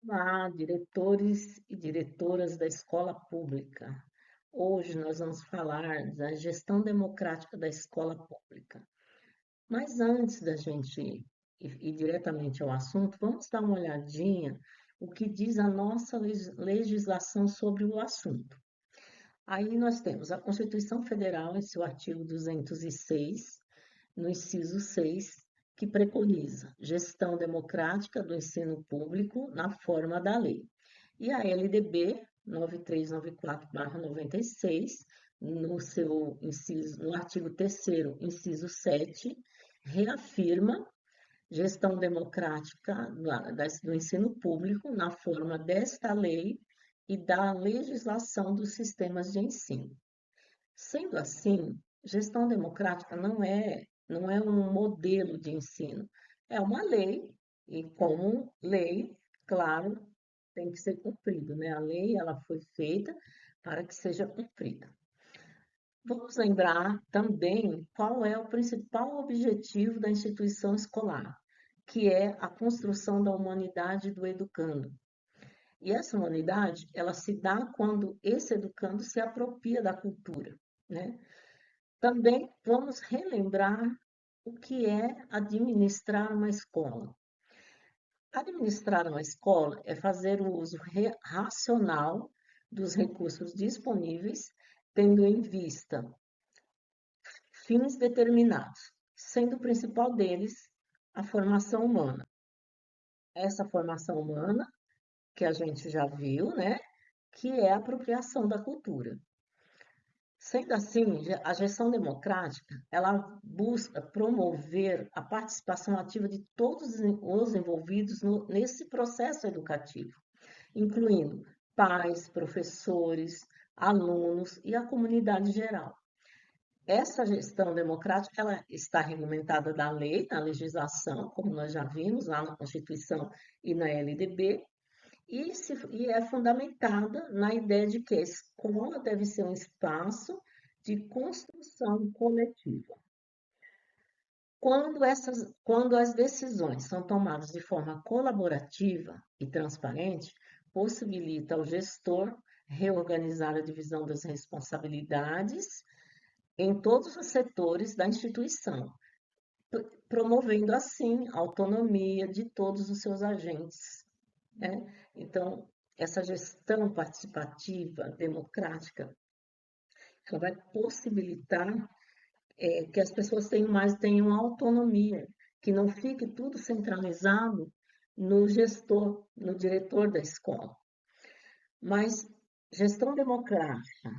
Olá, diretores e diretoras da escola pública. Hoje nós vamos falar da gestão democrática da escola pública. Mas antes da gente ir diretamente ao assunto, vamos dar uma olhadinha o que diz a nossa legislação sobre o assunto. Aí nós temos a Constituição Federal, em seu artigo 206, no inciso 6, que preconiza gestão democrática do ensino público na forma da lei. E a LDB 9394/96, no artigo 3º, inciso 7, reafirma gestão democrática do ensino público na forma desta lei e da legislação dos sistemas de ensino. Sendo assim, gestão democrática não é um modelo de ensino, é uma lei e como lei, claro, tem que ser cumprido, né? A lei ela foi feita para que seja cumprida. Vamos lembrar também qual é o principal objetivo da instituição escolar, que é a construção da humanidade do educando. E essa humanidade, ela se dá quando esse educando se apropria da cultura, né? Também vamos relembrar o que é administrar uma escola. Administrar uma escola é fazer o uso racional dos recursos disponíveis, tendo em vista fins determinados, sendo o principal deles a formação humana. Essa formação humana, que a gente já viu, né, que é a apropriação da cultura. Sendo assim, a gestão democrática, ela busca promover a participação ativa de todos os envolvidos nesse processo educativo, incluindo pais, professores, alunos e a comunidade geral. Essa gestão democrática, ela está regulamentada na lei, na legislação, como nós já vimos lá na Constituição e na LDB, e é fundamentada na ideia de que a escola deve ser um espaço de construção coletiva. Quando as decisões são tomadas de forma colaborativa e transparente, possibilita ao gestor reorganizar a divisão das responsabilidades em todos os setores da instituição, promovendo assim a autonomia de todos os seus agentes, né? Então, essa gestão participativa, democrática, ela vai possibilitar que as pessoas tenham autonomia, que não fique tudo centralizado no gestor, no diretor da escola. Mas gestão democrática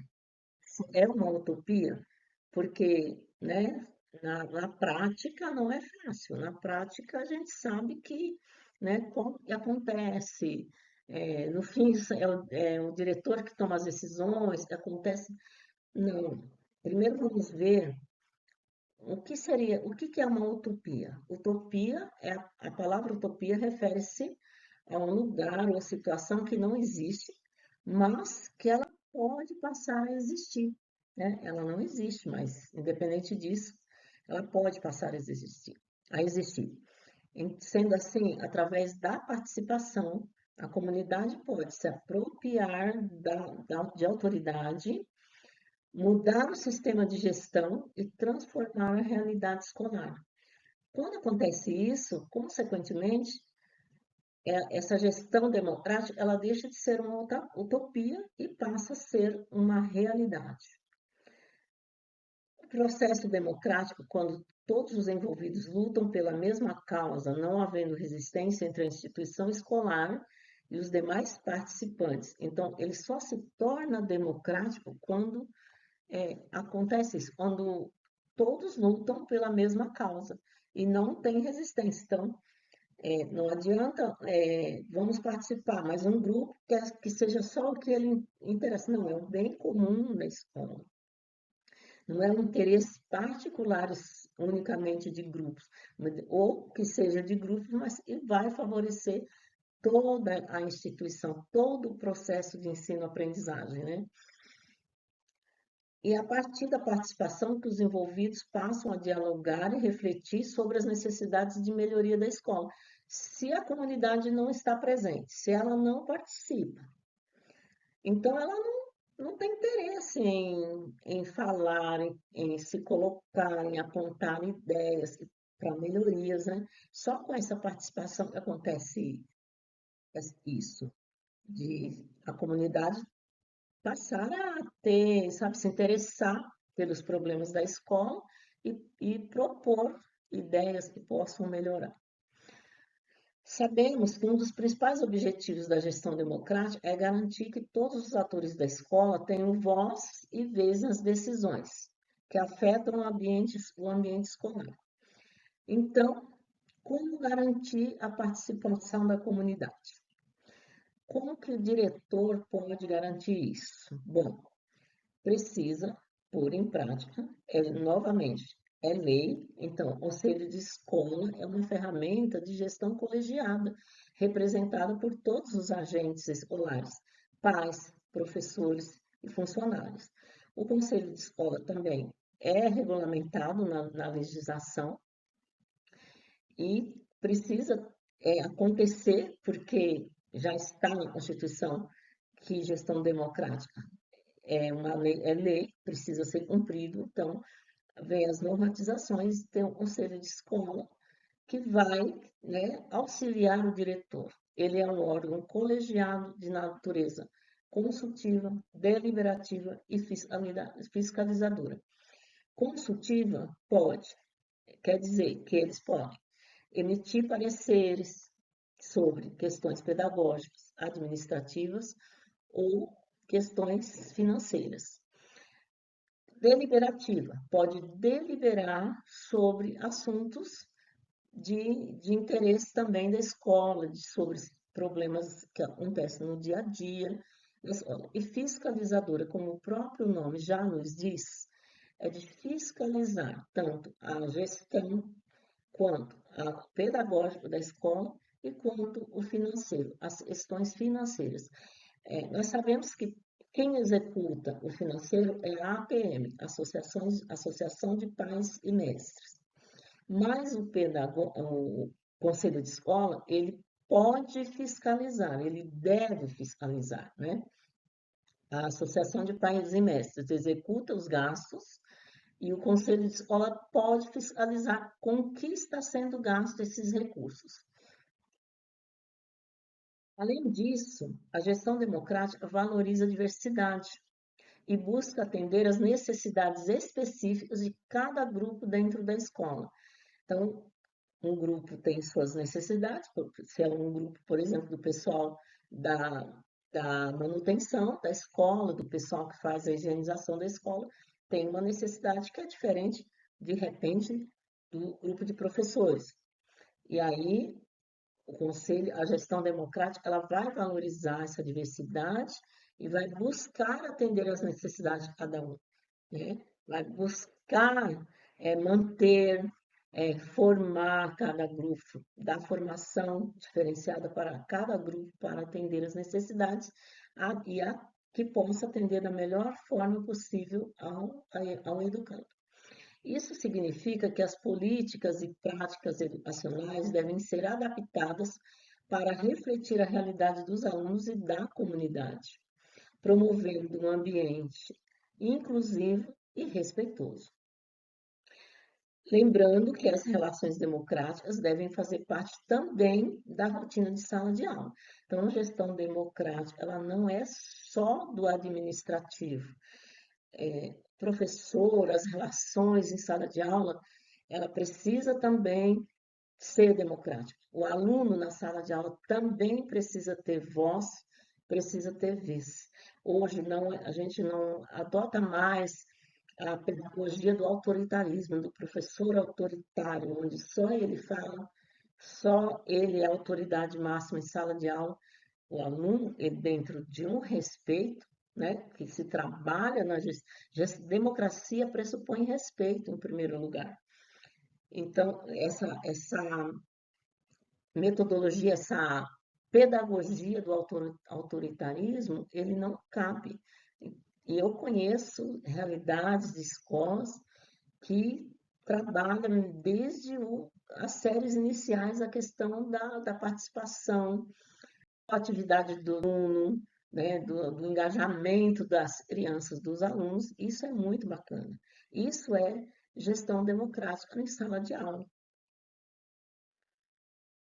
é uma utopia, porque, né, na prática não é fácil. Na prática a gente sabe que, né, como que acontece. No fim, é o diretor que toma as decisões, que acontece. Não. Primeiro vamos ver o que é uma utopia. Utopia a palavra utopia refere-se a um lugar ou situação que não existe, mas que ela pode passar a existir, né? Ela não existe, mas independente disso, ela pode passar a existir. Sendo assim, através da participação, a comunidade pode se apropriar de autoridade, mudar o sistema de gestão e transformar a realidade escolar. Quando acontece isso, consequentemente, essa gestão democrática, ela deixa de ser uma utopia e passa a ser uma realidade. O processo democrático, quando todos os envolvidos lutam pela mesma causa, não havendo resistência entre a instituição escolar e os demais participantes. Então, ele só se torna democrático quando acontece isso, quando todos lutam pela mesma causa e não tem resistência. Então, não adianta, vamos participar, mas um grupo quer que seja só o que ele interessa. Não, é o bem comum da escola. Não é um interesse particulares unicamente de grupos, ou que seja de grupos, mas que vai favorecer toda a instituição, todo o processo de ensino-aprendizagem, né? E a partir da participação que os envolvidos passam a dialogar e refletir sobre as necessidades de melhoria da escola. se a comunidade não está presente, se ela não participa. Então, ela não tem interesse em falar, em se colocar, em apontar ideias para melhorias, né? Só com essa participação que acontece isso, de a comunidade passar a ter, sabe, se interessar pelos problemas da escola e propor ideias que possam melhorar. Sabemos que um dos principais objetivos da gestão democrática é garantir que todos os atores da escola tenham voz e vez nas decisões que afetam o ambiente escolar. Então, como garantir a participação da comunidade? Como que o diretor pode garantir isso? Bom, precisa pôr em prática, novamente, é lei, então, o conselho de escola é uma ferramenta de gestão colegiada, representada por todos os agentes escolares, pais, professores e funcionários. O conselho de escola também é regulamentado na legislação e precisa acontecer, porque já está na Constituição que gestão democrática é lei, precisa ser cumprido, então vem as normatizações, tem o conselho de escola que vai, né, auxiliar o diretor. Ele é um órgão colegiado de natureza consultiva, deliberativa e fiscalizadora. Consultiva pode, quer dizer que eles podem emitir pareceres sobre questões pedagógicas, administrativas ou questões financeiras. Deliberativa, pode deliberar sobre assuntos de interesse também da escola, sobre problemas que acontecem no dia a dia da escola. E fiscalizadora, como o próprio nome já nos diz, é de fiscalizar tanto a gestão quanto a pedagógica da escola e quanto o financeiro, as questões financeiras. Nós sabemos que quem executa o financeiro é a APM, Associação de Pais e Mestres. Mas o conselho de escola, ele pode fiscalizar, ele deve fiscalizar, né? A Associação de Pais e Mestres executa os gastos e o conselho de escola pode fiscalizar com que está sendo gasto esses recursos. Além disso, a gestão democrática valoriza a diversidade e busca atender às necessidades específicas de cada grupo dentro da escola. Então, um grupo tem suas necessidades, se é um grupo, por exemplo, do pessoal da, da manutenção da escola, do pessoal que faz a higienização da escola, tem uma necessidade que é diferente, de repente, do grupo de professores. E aí, o conselho, a gestão democrática, ela vai valorizar essa diversidade e vai buscar atender às necessidades de cada um, né? Vai buscar manter, formar cada grupo, dar formação diferenciada para cada grupo para atender as necessidades que possa atender da melhor forma possível ao educando. Isso significa que as políticas e práticas educacionais devem ser adaptadas para refletir a realidade dos alunos e da comunidade, promovendo um ambiente inclusivo e respeitoso. Lembrando que as relações democráticas devem fazer parte também da rotina de sala de aula. Então, a gestão democrática, ela não é só do administrativo, professor, as relações em sala de aula, ela precisa também ser democrática. O aluno na sala de aula também precisa ter voz, precisa ter vez. Hoje a gente não adota mais a pedagogia do autoritarismo, do professor autoritário, onde só ele fala, só ele é a autoridade máxima em sala de aula. O aluno, dentro de um respeito, né, que se trabalha na democracia pressupõe respeito em primeiro lugar. Então, essa metodologia, essa pedagogia do autoritarismo, ele não cabe. E eu conheço realidades de escolas que trabalham desde as séries iniciais, a questão da participação, da atividade do aluno, né, do engajamento das crianças, dos alunos, isso é muito bacana. Isso é gestão democrática em sala de aula.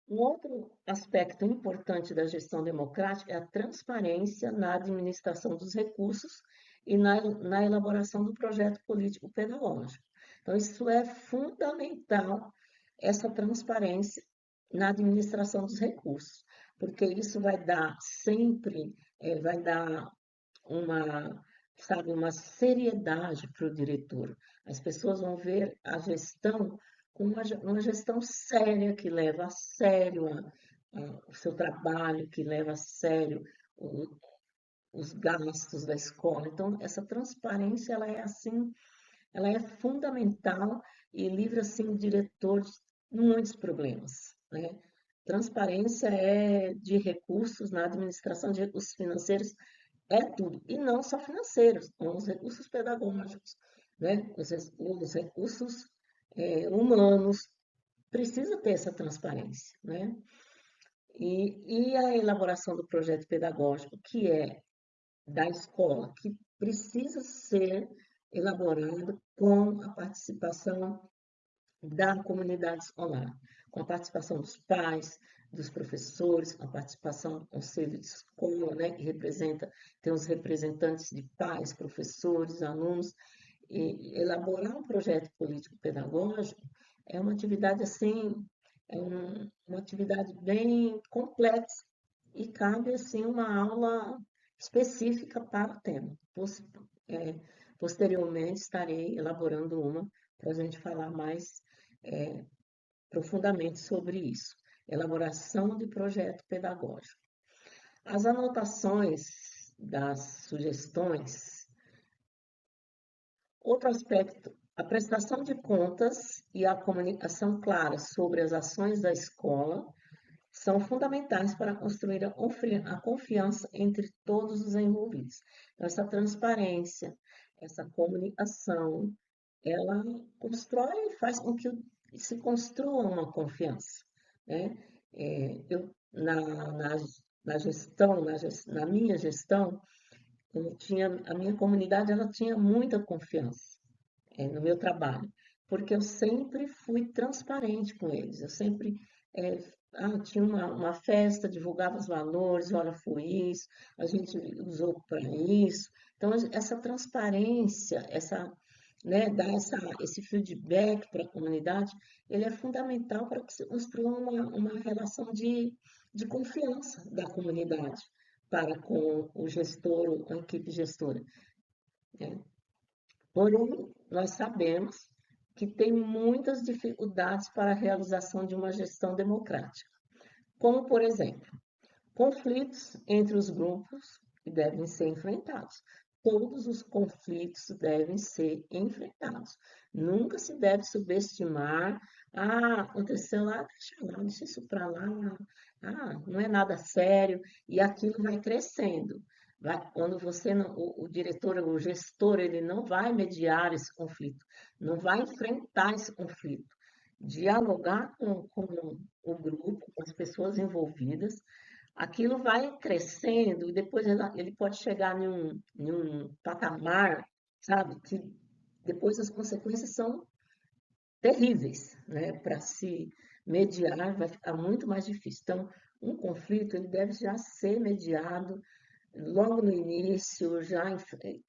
Um outro aspecto importante da gestão democrática é a transparência na administração dos recursos e na elaboração do projeto político-pedagógico. Então, isso é fundamental, essa transparência na administração dos recursos, porque isso vai dar sempre, vai dar uma, sabe, uma seriedade para o diretor. As pessoas vão ver a gestão como uma gestão séria, que leva a sério o seu trabalho, que leva a sério o- os gastos da escola. Então, essa transparência, ela é assim, ela é fundamental e livra, assim, o diretor de muitos problemas, né? Transparência é de recursos na administração de recursos financeiros, é tudo. E não só financeiros, como os recursos pedagógicos, né? Os recursos humanos, precisa ter essa transparência, né? E a elaboração do projeto pedagógico, que é da escola, que precisa ser elaborado com a participação da comunidade escolar, com a participação dos pais, dos professores, com a participação do conselho de escola, né, que representa, tem os representantes de pais, professores, alunos, e elaborar um projeto político-pedagógico é uma atividade assim, uma atividade bem complexa e cabe assim uma aula específica para o tema. É, Posteriormente estarei elaborando uma para a gente falar mais é, profundamente sobre isso. Elaboração de projeto pedagógico. As anotações das sugestões. Outro aspecto, a prestação de contas e a comunicação clara sobre as ações da escola são fundamentais para construir a confiança entre todos os envolvidos. Então, essa transparência, essa comunicação, ela constrói e faz com que se construa uma confiança, né? Na gestão, na minha gestão, a minha comunidade, ela tinha muita confiança no meu trabalho, porque eu sempre fui transparente com eles, eu sempre tinha uma festa, divulgava os valores, olha, foi isso, a gente usou para isso. Então, essa transparência, né, dar esse feedback para a comunidade, ele é fundamental para que se construa uma relação de confiança da comunidade para com o gestor, ou com a equipe gestora, né? Porém, nós sabemos que tem muitas dificuldades para a realização de uma gestão democrática, como, por exemplo, conflitos entre os grupos que devem ser enfrentados. Todos os conflitos devem ser enfrentados. Nunca se deve subestimar. Ah, aconteceu lá, deixa isso para lá. Ah, não é nada sério. E aquilo vai crescendo. Quando você não, o diretor, o gestor, ele não vai mediar esse conflito, não vai enfrentar esse conflito. Dialogar com o grupo, com as pessoas envolvidas, aquilo vai crescendo e depois ele pode chegar em um patamar, sabe, que depois as consequências são terríveis, né? Para se mediar vai ficar muito mais difícil. Então, um conflito ele deve já ser mediado logo no início,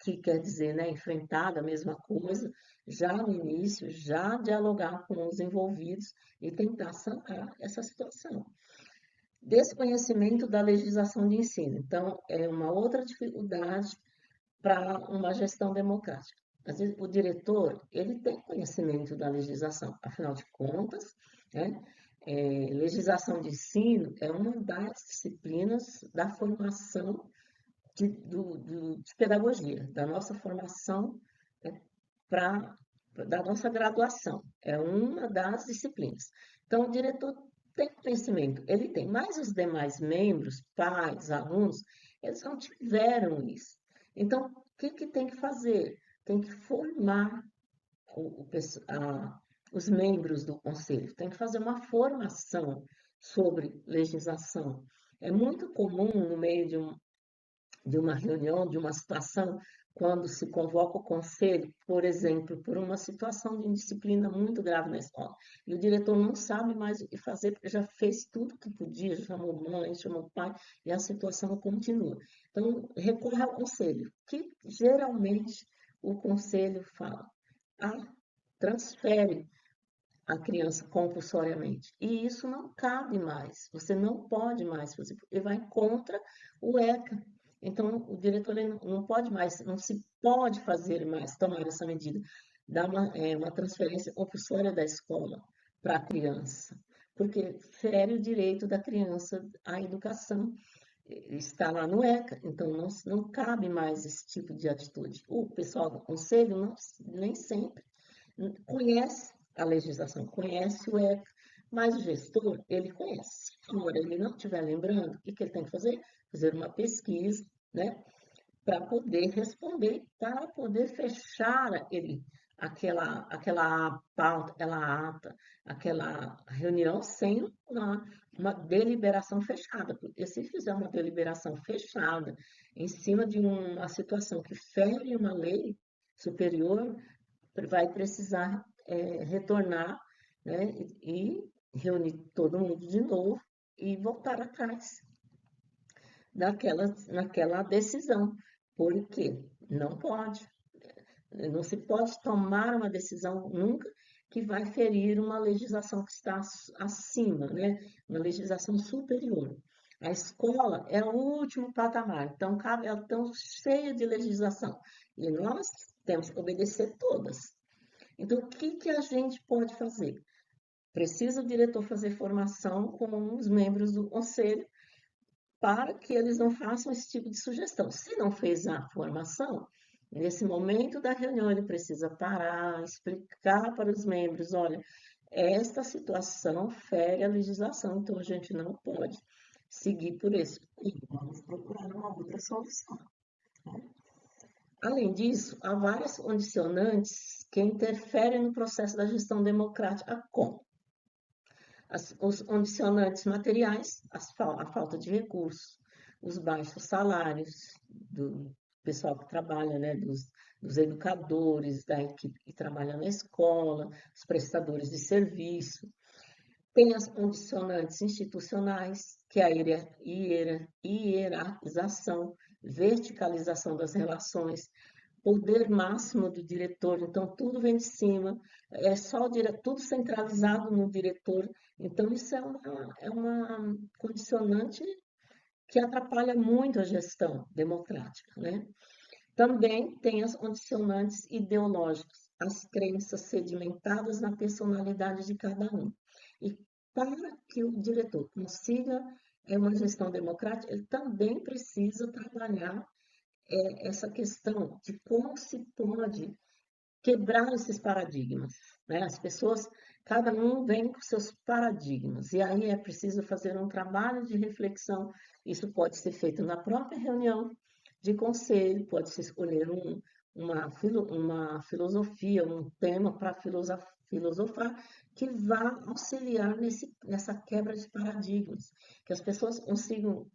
que quer dizer, né, enfrentar a mesma coisa, já no início, já dialogar com os envolvidos e tentar sanar essa situação. Desconhecimento da legislação de ensino. Então, é uma outra dificuldade para uma gestão democrática. Às vezes, o diretor, ele tem conhecimento da legislação, afinal de contas, né, legislação de ensino é uma das disciplinas da formação de pedagogia, da nossa formação, né, da nossa graduação. É uma das disciplinas. Então, o diretor tem conhecimento, ele tem, mas os demais membros, pais, alunos, eles não tiveram isso. Então, o que tem que fazer? Tem que formar o, a, os membros do conselho, tem que fazer uma formação sobre legislação. É muito comum, no meio de uma reunião, de uma situação, quando se convoca o conselho, por exemplo, por uma situação de indisciplina muito grave na escola, e o diretor não sabe mais o que fazer, porque já fez tudo que podia, chamou mãe, chamou pai, e a situação continua. Então, recorre ao conselho, que geralmente o conselho fala, transfere a criança compulsoriamente. E isso não cabe mais, você não pode mais fazer, porque vai contra o ECA. Então, o diretor não pode mais, não se pode fazer mais, tomar essa medida, dar uma transferência compulsória da escola para a criança, porque fere o direito da criança à educação, está lá no ECA, então não cabe mais esse tipo de atitude. O pessoal do conselho nem sempre conhece a legislação, conhece o ECA, mas o gestor, ele conhece. Se agora ele não estiver lembrando, o que ele tem que fazer? Fazer uma pesquisa, né, para poder responder, para poder fechar aquela pauta, aquela ata, aquela reunião sem uma deliberação fechada. Porque se fizer uma deliberação fechada em cima de uma situação que fere uma lei superior, vai precisar retornar, né, e reunir todo mundo de novo e voltar atrás naquela decisão, porque não se pode tomar uma decisão nunca que vai ferir uma legislação que está acima, né, uma legislação superior. A escola é o último patamar, então cabe, ela tão cheia de legislação e nós temos que obedecer todas. Então, o que que a gente pode fazer? Precisa o diretor fazer formação com os membros do conselho para que eles não façam esse tipo de sugestão. Se não fez a formação, nesse momento da reunião ele precisa parar, explicar para os membros, olha, esta situação fere a legislação, então a gente não pode seguir por esse caminho, vamos procurar uma outra solução. Além disso, há várias condicionantes que interferem no processo da gestão democrática, como os condicionantes materiais, a falta de recursos, os baixos salários do pessoal que trabalha, né, dos educadores, da equipe que trabalha na escola, os prestadores de serviço. Tem as condicionantes institucionais, que é a hierarquização, verticalização das relações, poder máximo do diretor, então tudo vem de cima, é só tudo centralizado no diretor, então isso é uma condicionante que atrapalha muito a gestão democrática, né? Também tem as condicionantes ideológicas, as crenças sedimentadas na personalidade de cada um. E para que o diretor consiga uma gestão democrática, ele também precisa trabalhar essa questão de como se pode quebrar esses paradigmas, né? As pessoas, cada um vem com seus paradigmas, e aí é preciso fazer um trabalho de reflexão. Isso pode ser feito na própria reunião de conselho, pode-se escolher uma filosofia, um tema para filosofar, que vá auxiliar nessa quebra de paradigmas, que as pessoas consigam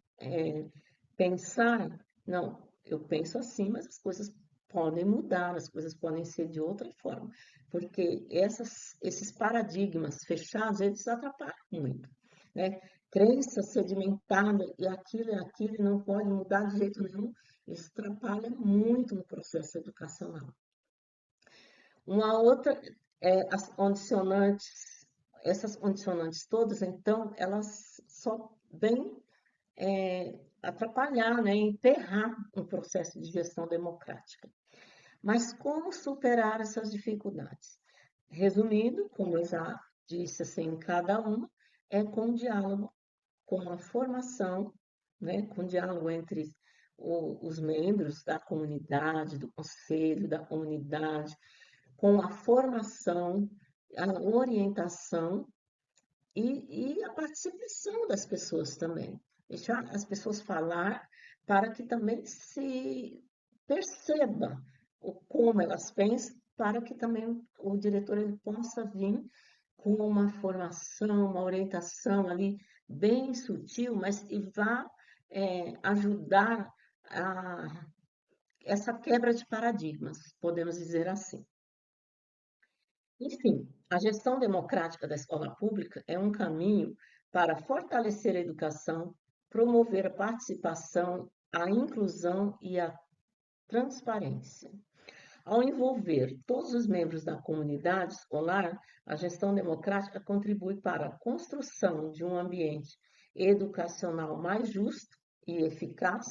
pensar, não, eu penso assim, mas as coisas podem mudar, as coisas podem ser de outra forma, porque esses paradigmas fechados, eles atrapalham muito, né? Crença sedimentada e aquilo e não pode mudar de jeito nenhum, isso atrapalha muito no processo educacional. Uma outra as condicionantes, essas condicionantes todas, então, elas só vêm atrapalhar, né, emperrar um processo de gestão democrática. Mas como superar essas dificuldades? Resumindo, como eu já disse assim, cada uma é com diálogo, com a formação, né, com diálogo entre os membros da comunidade, do conselho, da comunidade, com a formação, a orientação e a participação das pessoas também. Deixar as pessoas falar para que também se perceba como elas pensam para que também o diretor ele possa vir com uma formação, uma orientação ali bem sutil, mas que vá ajudar a essa quebra de paradigmas, podemos dizer assim. Enfim, a gestão democrática da escola pública é um caminho para fortalecer a educação, promover a participação, a inclusão e a transparência. Ao envolver todos os membros da comunidade escolar, a gestão democrática contribui para a construção de um ambiente educacional mais justo e eficaz,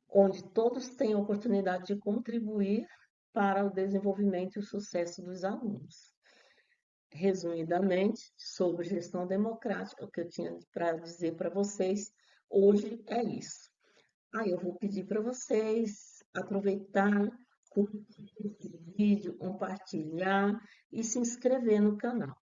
onde todos têm a oportunidade de contribuir para o desenvolvimento e o sucesso dos alunos. Resumidamente, sobre gestão democrática, o que eu tinha para dizer para vocês hoje é isso. Aí eu vou pedir para vocês aproveitar, curtir esse vídeo, compartilhar e se inscrever no canal.